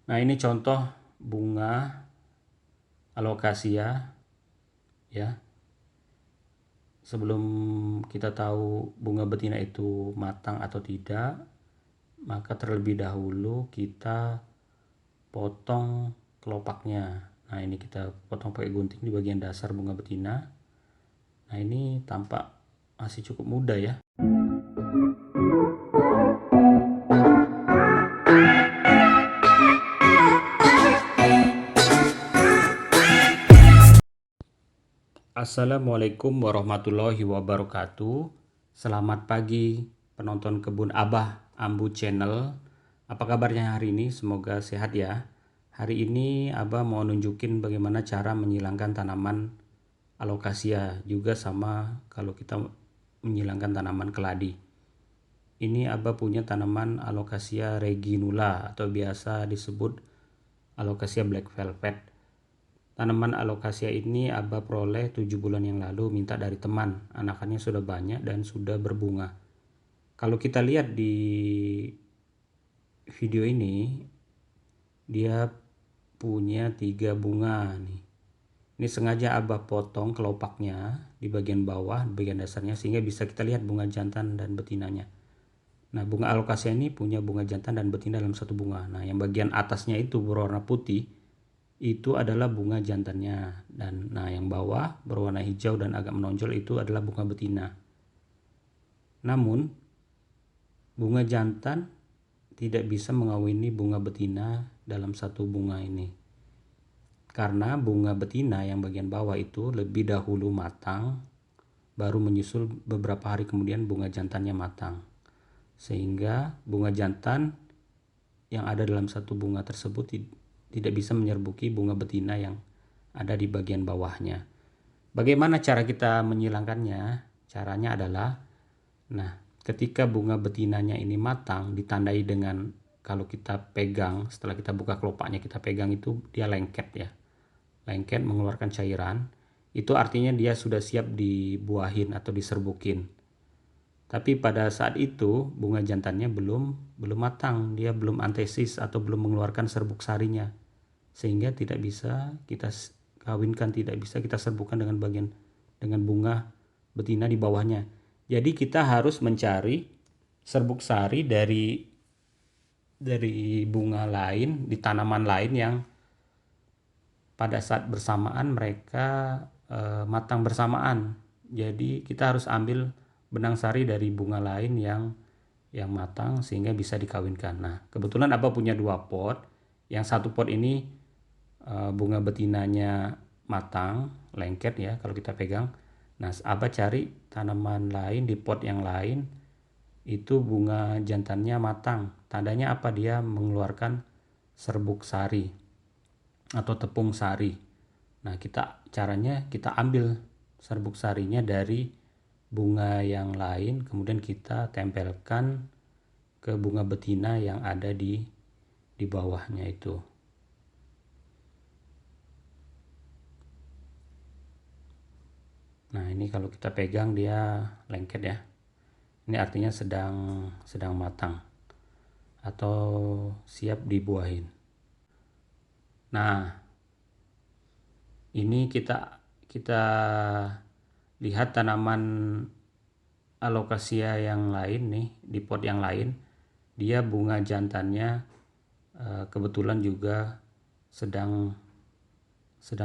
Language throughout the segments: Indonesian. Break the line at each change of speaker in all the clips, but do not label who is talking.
Nah, ini contoh bunga alokasia ya. Sebelum kita tahu bunga betina itu matang atau tidak, maka terlebih dahulu kita potong kelopaknya. Nah, ini kita potong pakai gunting di bagian dasar bunga betina. Nah, ini tampak masih cukup muda ya. Assalamualaikum warahmatullahi wabarakatuh. Selamat pagi penonton Kebun Abah Ambu Channel. Apa kabarnya hari ini? Semoga sehat ya. Hari ini Abah mau nunjukin bagaimana cara menyilangkan tanaman alokasia, juga sama kalau kita menyilangkan tanaman keladi. Ini Abah punya tanaman alokasia reginula atau biasa disebut alokasia black velvet. Tanaman alokasia ini Abah peroleh 7 bulan yang lalu, minta dari teman. Anakannya sudah banyak dan sudah berbunga. Kalau kita lihat di video ini, dia punya 3 bunga nih. Ini sengaja Abah potong kelopaknya di bagian bawah, di bagian dasarnya, sehingga bisa kita lihat bunga jantan dan betinanya. Nah, bunga alokasia ini punya bunga jantan dan betina dalam satu bunga. Nah, yang bagian atasnya itu berwarna putih, itu adalah bunga jantannya, dan nah yang bawah berwarna hijau dan agak menonjol itu adalah bunga betina. Namun bunga jantan tidak bisa mengawini bunga betina dalam satu bunga ini, karena bunga betina yang bagian bawah itu lebih dahulu matang, baru menyusul beberapa hari kemudian bunga jantannya matang, sehingga bunga jantan yang ada dalam satu bunga tersebut tidak bisa menyerbuki bunga betina yang ada di bagian bawahnya. Bagaimana cara kita menyilangkannya? Caranya adalah, nah, ketika bunga betinanya ini matang, ditandai dengan kalau kita pegang, setelah kita buka kelopaknya, kita pegang itu dia lengket ya. Lengket mengeluarkan cairan, itu artinya dia sudah siap dibuahin atau diserbukin. Tapi pada saat itu bunga jantannya belum matang, dia belum antesis atau belum mengeluarkan serbuk sarinya, sehingga tidak bisa kita kawinkan, tidak bisa kita serbukan dengan bunga betina di bawahnya. Jadi kita harus mencari serbuk sari dari bunga lain di tanaman lain yang pada saat bersamaan mereka matang bersamaan. Jadi kita harus ambil benang sari dari bunga lain yang matang sehingga bisa dikawinkan. Nah, kebetulan Abah punya 2 pot. Yang satu pot ini bunga betinanya matang, lengket ya kalau kita pegang. Nah, Abah cari tanaman lain di pot yang lain, itu bunga jantannya matang. Tandanya apa? Dia mengeluarkan serbuk sari atau tepung sari. Nah, caranya kita ambil serbuk sarinya dari bunga yang lain, kemudian kita tempelkan ke bunga betina yang ada di bawahnya itu. Nah, ini kalau kita pegang dia lengket ya. Ini artinya sedang matang atau siap dibuahin. Nah, ini kita lihat tanaman alokasia yang lain nih, di pot yang lain. Dia bunga jantannya kebetulan juga sedang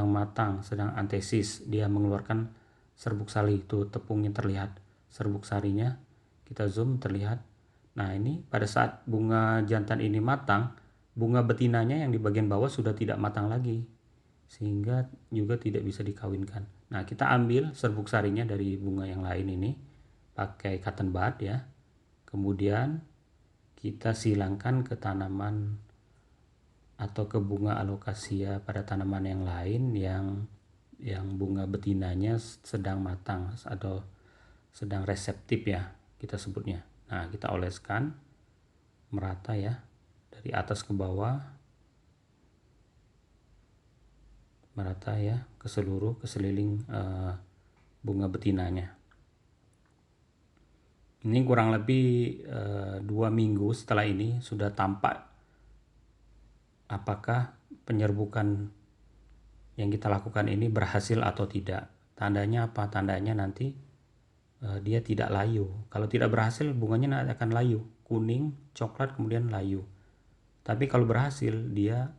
matang, sedang antesis. Dia mengeluarkan serbuk sari, itu tepungnya terlihat, serbuk sarinya kita zoom terlihat. Nah, ini pada saat bunga jantan ini matang, bunga betinanya yang di bagian bawah sudah tidak matang lagi, sehingga juga tidak bisa dikawinkan. Nah, kita ambil serbuk sarinya dari bunga yang lain ini pakai cotton bud ya. Kemudian kita silangkan ke tanaman atau ke bunga alokasia pada tanaman yang lain yang bunga betinanya sedang matang atau sedang reseptif ya kita sebutnya. Nah, kita oleskan merata ya dari atas ke bawah, merata ya ke sekeliling bunga betinanya. Ini kurang lebih 2 minggu setelah ini sudah tampak apakah penyerbukan yang kita lakukan ini berhasil atau tidak. Tandanya apa? Tandanya nanti dia tidak layu. Kalau tidak berhasil, bunganya nanti akan layu, kuning, coklat, kemudian layu. Tapi kalau berhasil, dia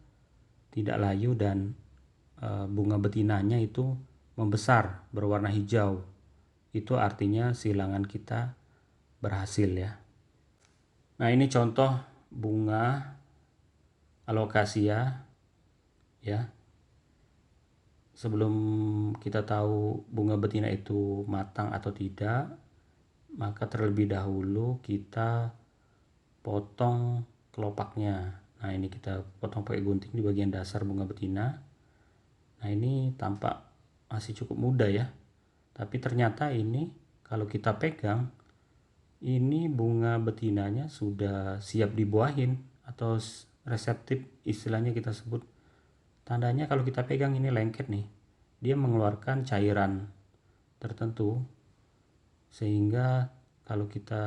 tidak layu dan bunga betinanya itu membesar, berwarna hijau. Itu artinya silangan kita berhasil ya. Nah, ini contoh bunga alocasia ya. Sebelum kita tahu bunga betina itu matang atau tidak, maka terlebih dahulu kita potong kelopaknya. Nah, ini kita potong pakai gunting di bagian dasar bunga betina. Nah, ini tampak masih cukup muda ya. Tapi ternyata ini kalau kita pegang, ini bunga betinanya sudah siap dibuahin atau reseptif istilahnya kita sebut. Tandanya kalau kita pegang ini lengket nih, dia mengeluarkan cairan tertentu sehingga kalau kita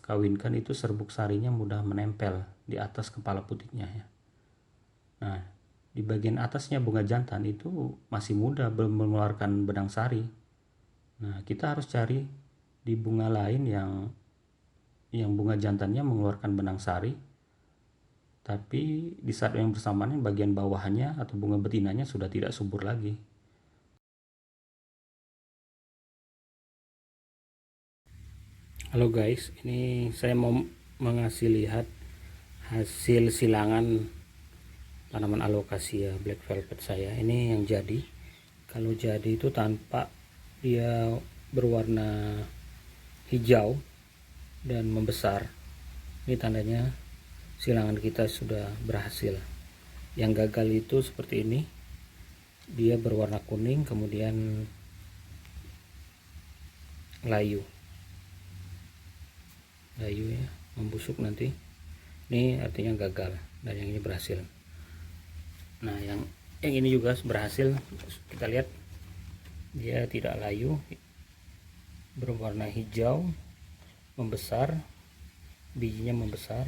kawinkan itu serbuk sarinya mudah menempel di atas kepala putiknya ya. Nah, di bagian atasnya bunga jantan itu masih muda, belum mengeluarkan benang sari. Nah, kita harus cari di bunga lain yang bunga jantannya mengeluarkan benang sari, tapi di saat yang bersamaan bagian bawahnya atau bunga betinanya sudah tidak subur lagi. Halo guys, ini saya mau mengasih lihat hasil silangan tanaman alocasia black velvet saya. Ini yang jadi. Kalau jadi itu tampak dia berwarna hijau dan membesar. Ini tandanya silangan kita sudah berhasil. Yang gagal itu seperti ini, dia berwarna kuning kemudian layu ya, membusuk nanti. Ini artinya gagal dan yang ini berhasil. Nah, yang ini juga berhasil. Kita lihat dia tidak layu, berwarna hijau, membesar, bijinya membesar.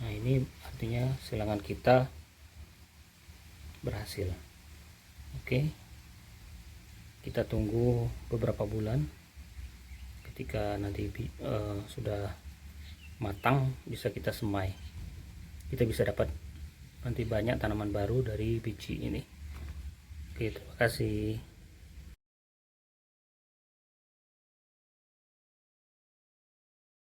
Nah, ini artinya silangan kita berhasil. Oke, kita tunggu beberapa bulan. Ketika nanti sudah matang, bisa kita semai. Kita bisa dapat nanti banyak tanaman baru dari biji ini. Oke, terima kasih.